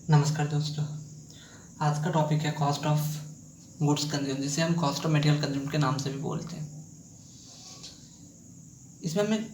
नमस्कार दोस्तों। आज का टॉपिक है कॉस्ट ऑफ गुड्स कंज्यूम, जिसे हम कॉस्ट ऑफ मटेरियल कंज्यूम के नाम से भी बोलते हैं। इसमें हमें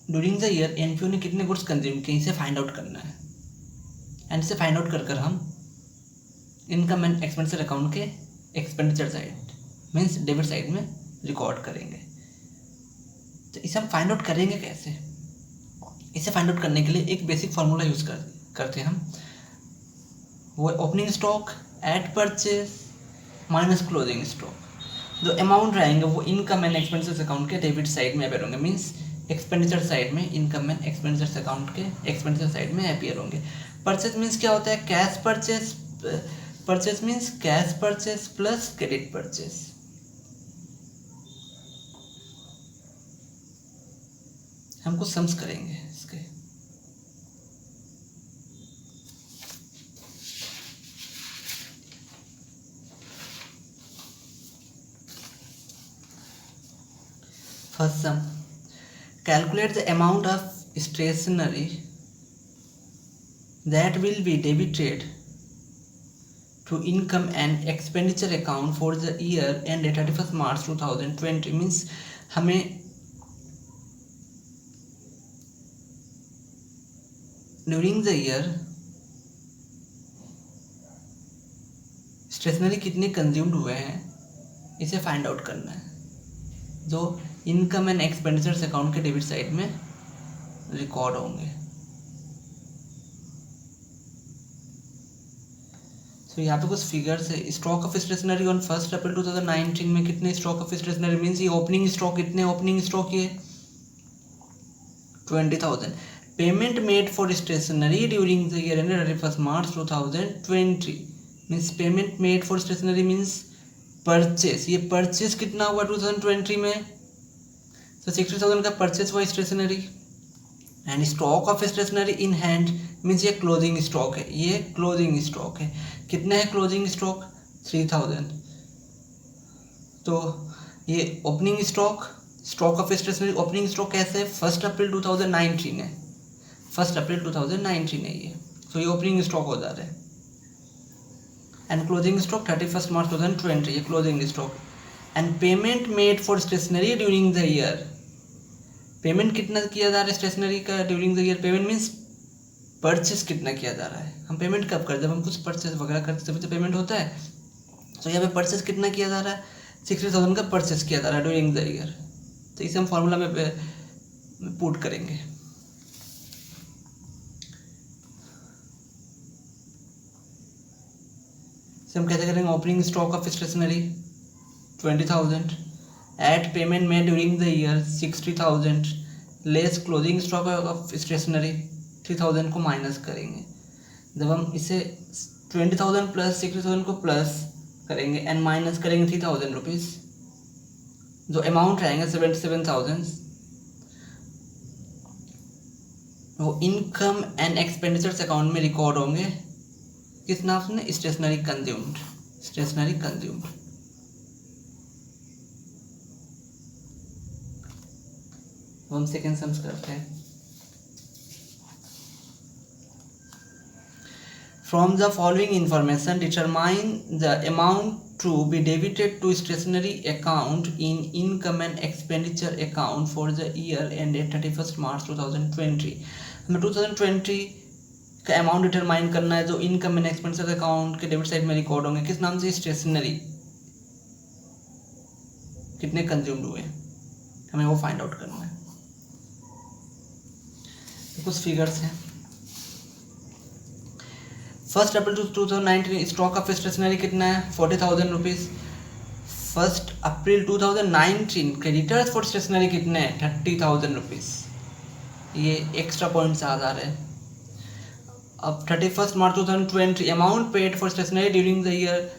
ड्यूरिंग द ईयर एनपीओ ने कितने गुड्स कंज्यूम किए इसे फाइंड आउट करना है, एंड इसे फाइंड आउट कर हम इनकम एंड एक्सपेंडिचर अकाउंट के expenditure side means debit side में रिकॉर्ड करेंगे। तो इसे हम फाइंड आउट करेंगे कैसे? इसे फाइंड आउट करने के लिए एक बेसिक फार्मूला यूज़ करते हैं हम, वो opening stock at purchase minus closing stock. जो अमाउंट रहेंगे वो इनकम एंड एक्सपेंडिचर्स अकाउंट के डेबिट साइड में अपेयर होंगे, मीन्स एक्सपेंडिचर साइड में इनकम एंड एक्सपेंडिचर्स अकाउंट के एक्सपेंडिचर साइड में अपेयर होंगे। परचेज मीन्स क्या होता है? Cash purchase. Purchase means cash purchase plus credit purchase. हम कुछ सम्स करेंगे इसके। First sum. Calculate the amount of stationery that will be debited to income and expenditure account for the year ended 31st March 2020. Means हमें during the year stationery कितने consumed हुए हैं इसे find out करना है, जो इनकम एंड एक्सपेंडिचर्स अकाउंट के debit side में रिकॉर्ड होंगे। तो यहाँ पे कुछ फिगर्स है। Stock of stationery on 1 April 2019 में कितने स्टॉक ऑफ स्टेशनरी मीन्स ये ओपनिंग स्टॉक, कितने ओपनिंग स्टॉक ये 20,000। Payment made for stationery during the year ended 31st March 2020 means payment made for stationery means purchase. ये purchase कितना हुआ 2020 में? तो 60,000 का परचेस हुआ stationery. And stock of stationery in hand means ये क्लोजिंग स्टॉक है, ये क्लोजिंग स्टॉक है। कितना है क्लोजिंग स्टॉक? 3,000। तो ये opening stock, stock of stationery opening stock कैसे है? 1 अप्रैल 2019 है, 1 अप्रैल 2019 है ये, तो ये ओपनिंग स्टॉक हो जा रहा है। And closing stock 31st March 2020, ये closing stock. And payment made for stationery during the year, payment कितना किया जा रहा है स्टेशनरी का during the year? Payment means purchase कितना किया जा रहा है। हम पेमेंट कब करते हैं? जब हम कुछ परचेस वगैरह करते हैं तो पेमेंट होता है। तो यहाँ पे परचेस कितना किया जा रहा है? 60,000 का परचेस किया जा रहा है ड्यूरिंग द ईयर। तो इसे हम फॉर्मूला में पुट करेंगे। हम कैसे करेंगे? Opening stock of stationery 20,000 at payment made during the year 60,000 less closing stock of stationery 3,000 को माइनस करेंगे। जब हम इसे 20,000 प्लस 60,000 को प्लस करेंगे एंड माइनस करेंगे 3,000 रुपीज़, जो अमाउंट रहेंगे 77,000, वो इनकम एंड एक्सपेंडिचर्स अकाउंट में रिकॉर्ड होंगे। किस नाम से? Stationery consumed, stationery consumed. हम सेकेंड सम्स करते हैं। From the following information, determine the amount to be debited to stationery account in income and expenditure account for the year ended 31st March 2020। हमें 2020 का amount determine करना है, जो income and expenditure account के debit side में record होंगे। किस नाम से? स्टेशनरी कितने कंज्यूम्ड हुए हमें वो फाइंड आउट करना है। तो कुछ फिगर्स हैं। 1 अप्रैल 2019 स्टॉक ऑफ स्टेशनरी कितना है? 40,000 rupees. 1 April 2019 creditors for stationery कितने हैं? 30,000 रुपीज़। ये एक्स्ट्रा पॉइंट्स आ जा रहे हैं। अब 31st March 2020 amount paid for stationery during the year,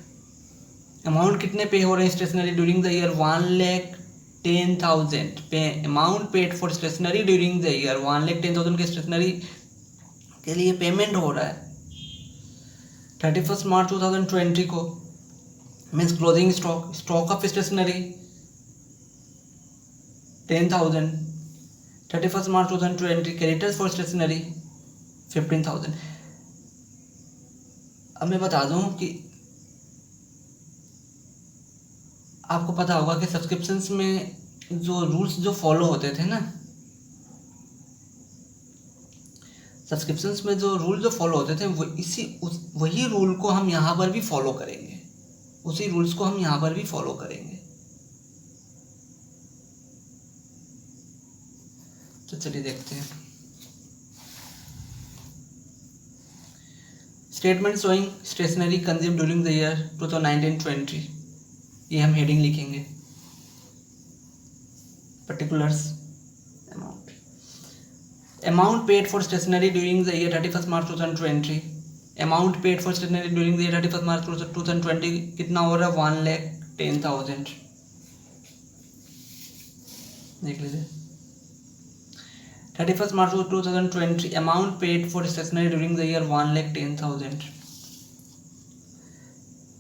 amount कितने पे हो रहे हैं stationery during the year? 1,10,000 amount paid for stationery during the year, 1,10,000 के स्टेशनरी के लिए पेमेंट हो रहा है 31st मार्च 2020 को। Means closing stock, stock of stationery 10,000, 31st March 2020 creditors for stationery 15,000। अब मैं बता दूं कि आपको पता होगा कि सब्सक्रिप्शंस में जो रूल्स जो फॉलो होते थे ना, सब्सक्रिप्शंस में जो रूल जो फॉलो होते थे वो वही रूल को हम यहाँ पर भी फॉलो करेंगे, उसी रूल्स को हम यहाँ पर भी फॉलो करेंगे। तो चलिए देखते हैं। Statement showing stationery consume during the year 2019-20, ये हम हेडिंग लिखेंगे। Particulars amount paid for stationery during the year 31 March 2020, amount paid for stationery during the year 31 March 2020 कितना हो रहा है? 1,10,000। देख लीजिए 31 March 2020 amount paid for stationery during the year 1,10,000,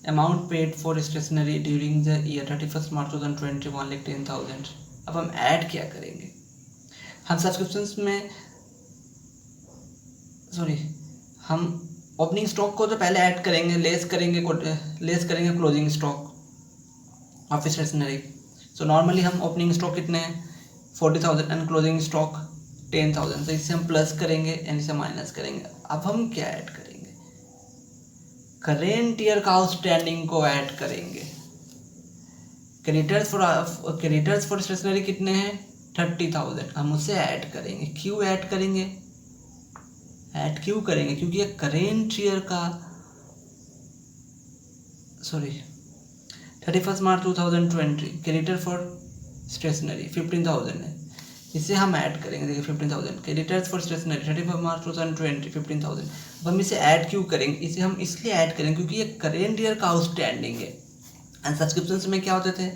amount paid for stationery during the year 31 March 2020 1,10,000। अब हम add क्या करेंगे? हम सब्सक्रिप्शंस में हम ओपनिंग स्टॉक को तो पहले ऐड करेंगे, लेस करेंगे closing stock of stationery. So normally हम ओपनिंग स्टॉक कितने हैं? 40,000 एंड क्लोजिंग स्टॉक 10,000। तो इससे हम प्लस करेंगे एंड इसे माइनस करेंगे। अब हम क्या ऐड करेंगे? करेंट ईयर का आउटस्टैंडिंग को ऐड करेंगे। क्रेडिटर्स फॉर स्टेशनरी कितने हैं? 30,000। हम उसे ऐड करेंगे। क्यों ऐड करेंगे? क्योंकि ये करेंट ईयर का 31 मार्च 2020 क्रेडिटर फॉर स्टेशनरी 15,000 है, इसे हम ऐड करेंगे। देखिए 15,000 क्रेडिटर्स फॉर स्टेशनरी 31 मार्च 2020 15,000। अब हम इसे ऐड क्यों करेंगे? इसे हम इसलिए ऐड करेंगे क्योंकि ये करेंट ईयर का आउटस्टैंडिंग है। एंड सब्सक्रिप्शंस में क्या होते थे?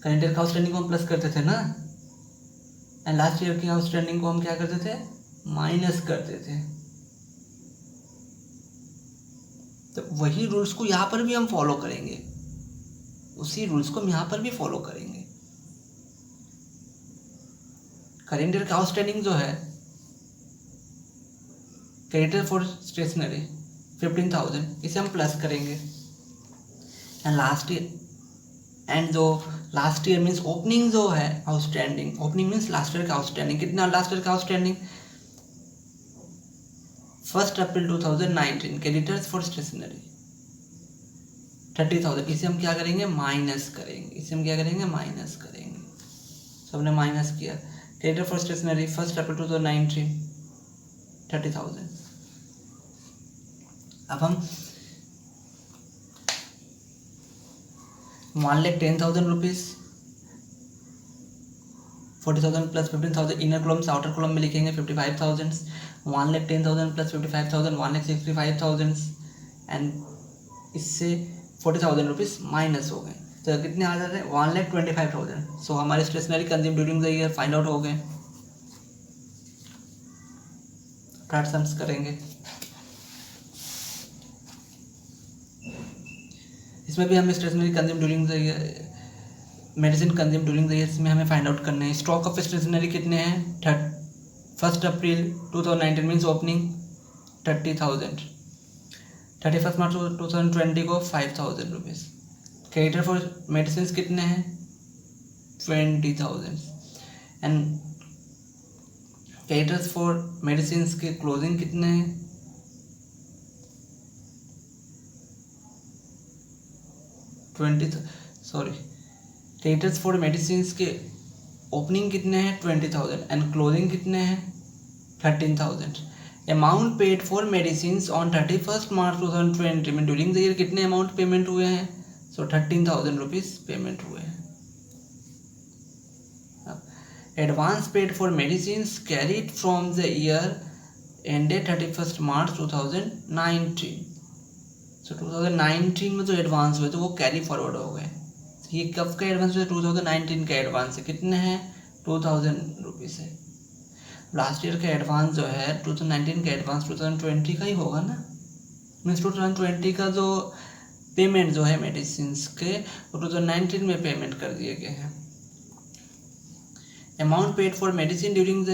करेंट ईयर का आउटस्टैंडिंग को हम प्लस करते थे ना, एंड लास्ट ईयर की आउटस्टैंडिंग को हम क्या करते थे? माइनस करते थे। तो वही रूल्स को यहाँ पर भी हम फॉलो करेंगे, उसी रूल्स को हम यहाँ पर भी फॉलो करेंगे। करेंट ईयर का आउटस्टैंडिंग जो है क्रेडिटर फॉर स्टेशनरी 15,000, इसे हम प्लस करेंगे। एंड जो लास्ट ईयर मीन्स ओपनिंग जो है outstanding, opening means last year का आउटस्टैंडिंग कितना? लास्ट ईयर का outstanding 1 April 2019 creditors for stationery 30,000, इसे हम क्या करेंगे? माइनस करेंगे। सबने माइनस किया। Creditor for stationery 1 April 2019 30,000। अब हम 1,10,000 रुपीज 40,000 प्लस 15,000 इनर कॉलम से आउटर कॉलम में लिखेंगे 55,000। 1,10,000 प्लस 55,000 1,65,000 एंड इससे 40,000 रुपीज़ माइनस हो गए। तो कितने आ जाते हैं? 1,25,000। सो हमारे stationery consume during the year find out हो गए। फ्रैक्ट सम्स करेंगे। इसमें भी हमें stationery consume during the year, medicine consume during the year में हमें फाइंड आउट करने हैं। स्टॉक ऑफ स्टेशनरी कितने हैं? 1 अप्रैल 2019 मीन्स ओपनिंग 30,000, 31 मार्च 2020 को 5,000 रुपीज़। क्रेडिटर फॉर मेडिसिन कितने हैं? 20,000 एंड क्रेडिटर्स फॉर मेडिसिन के क्लोजिंग कितने हैं? 20,000। क्रेडिटर्स फॉर मेडिसिन के ओपनिंग कितने हैं? 20,000 एंड क्लोजिंग कितने हैं? 13,000। Amount paid for medicine on 31 March 2020 में ड्यूरिंग द ईयर कितने अमाउंट पेमेंट हुए हैं? सो 13,000 रुपीज़ पेमेंट हुए हैं। Advance paid for medicine carried from the year ended 31 मार्च 2019। सो 2019 में जो एडवांस हुए तो वो कैरी फॉरवर्ड हो गए। ये कब का एडवांस हुआ? 2019 का एडवांस है। कितने हैं? 2,000 रुपीज़ है। लास्ट ईयर का एडवांस जो है 2019 का एडवांस 2020 का ही होगा ना, मीन्स 2020 का जो पेमेंट जो है मेडिसिन के वो 2019 में पेमेंट कर दिए गए हैं। Amount paid for medicine during the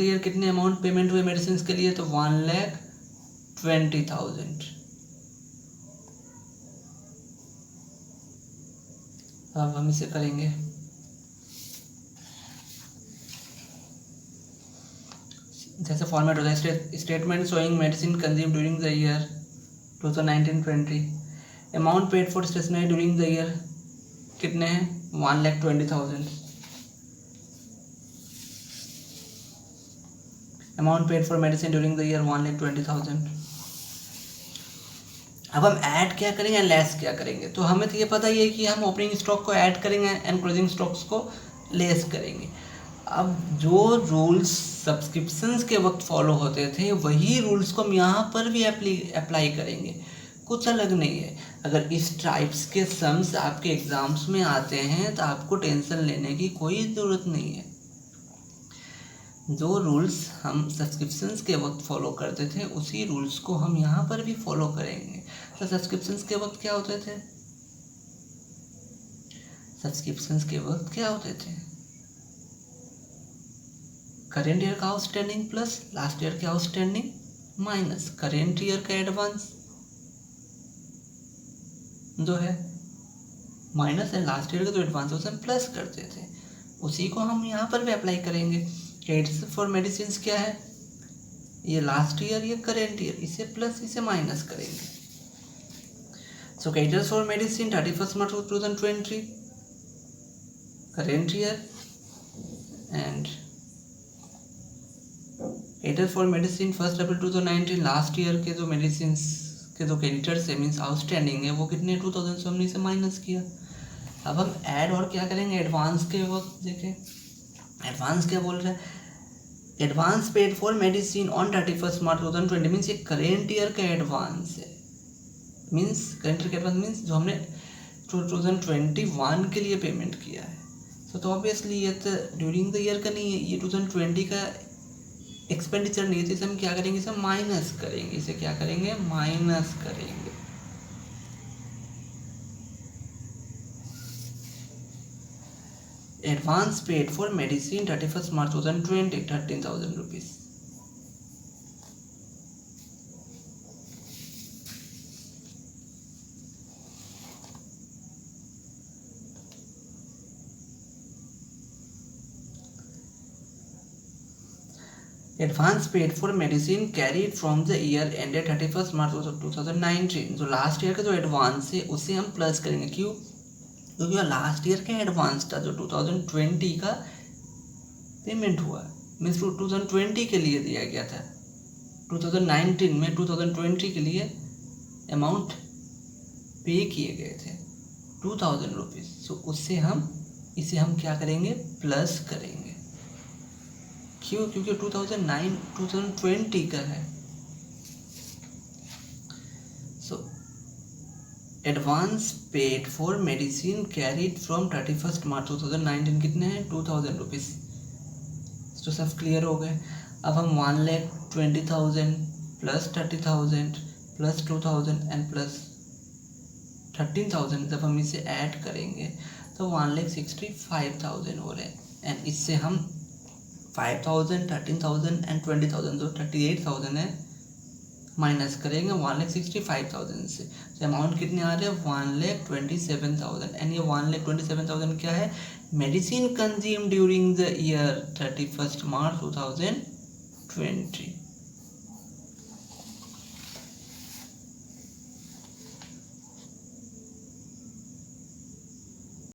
year कितने अमाउंट पेमेंट हुए मेडिसिन के लिए? तो 1,20,000। तो अब हम इसे करेंगे। जैसे फॉर्मेट होता है, statement showing medicine consume during the year 2019-20, amount paid for stationery during the year कितने हैं, 1,20,000, amount paid for medicine during the year 1,20,000। अब हम ऐड क्या करेंगे एंड लेस क्या करेंगे, तो हमें तो ये पता ही है कि हम ओपनिंग स्टॉक को ऐड करेंगे एंड क्लोजिंग स्टॉक्स को लेस करेंगे। अब जो रूल्स सब्सक्रिप्शंस के वक्त फॉलो होते थे वही रूल्स को हम यहाँ पर भी अप्लाई करेंगे, कुछ अलग नहीं है। अगर इस टाइप्स के सम्स आपके एग्जाम्स में आते हैं तो आपको टेंशन लेने की कोई ज़रूरत नहीं है। जो रूल्स हम सब्सक्रिप्शंस के वक्त फॉलो करते थे उसी रूल्स को हम यहाँ पर भी फॉलो करेंगे। तो सब्सक्रिप्शंस के वक्त क्या होते थे, सब्सक्रिप्शंस के वक्त क्या होते थे, करेंट ईयर का आउटस्टैंडिंग प्लस लास्ट ईयर के आउटस्टैंडिंग माइनस करेंट ईयर का एडवांस जो है माइनस एंड लास्ट ईयर का जो एडवांस उसे हम प्लस करते थे, उसी को हम यहाँ पर भी अप्लाई करेंगे। क्रेडिट्स फॉर मेडिसिन क्या है, ये लास्ट ईयर ये करेंट ईयर, इसे प्लस इसे माइनस करेंगे। So credits for medicine 31 March 2020 current year and credits for medicine 1 April 2019 last year के जो मेडिसिन के जो क्रेडिटर्स है मीन्स आउटस्टैंडिंग है वो कितने 2000 से हमने इसे माइनस किया। अब हम ऐड और क्या करेंगे, एडवांस के वक्त देखें, एडवांस क्या बोल रहे हैं, advance paid for medicine on 31 March 2020 means ये करेंट ईयर का एडवांस है, मीन्स करेंट ईयर का एडवांस मीन्स जो हमने 2021 के लिए पेमेंट किया है। तो ऑब्वियसली ये तो ड्यूरिंग द ईयर का नहीं है, ये 2020 का एक्सपेंडिचर नहीं है, तो इसे हम क्या करेंगे, इसे माइनस करेंगे, इसे क्या करेंगे माइनस करेंगे। Advance paid for medicine 31 March 2020 13,000 rupees. Advance paid for medicine carried from the year ended 31 मार्च 2019, जो लास्ट ईयर का जो एडवांस है उसे हम प्लस करेंगे। क्यों, क्योंकि लास्ट ईयर का एडवांस था जो 2020 का पेमेंट हुआ, मीन्स 2020 के लिए दिया गया था, 2019 में 2020 के लिए अमाउंट पे किए गए थे 2,000 रुपीज़। सो उससे इसे हम क्या करेंगे, प्लस करेंगे। क्यों, क्योंकि 2020 का है। So advance paid for medicine carried from 31 मार्च 2019 कितने हैं 2,000 रुपीज़। तो सब क्लियर हो गए। अब हम 1,20,000 प्लस 30,000 प्लस 2,000 एंड प्लस 13,000 जब हम इसे ऐड करेंगे तो 1,65,000 हो रहे हैं। एंड इससे हम 5,000 13,000 एंड 20,000 जो 38,000 है माइनस करेंगे 1,65,000 से। तो अमाउंट कितने आ रहे हैं 1,27,000। एंड ये 1,27,000 क्या है, medicine consume during the year 31 March 2020।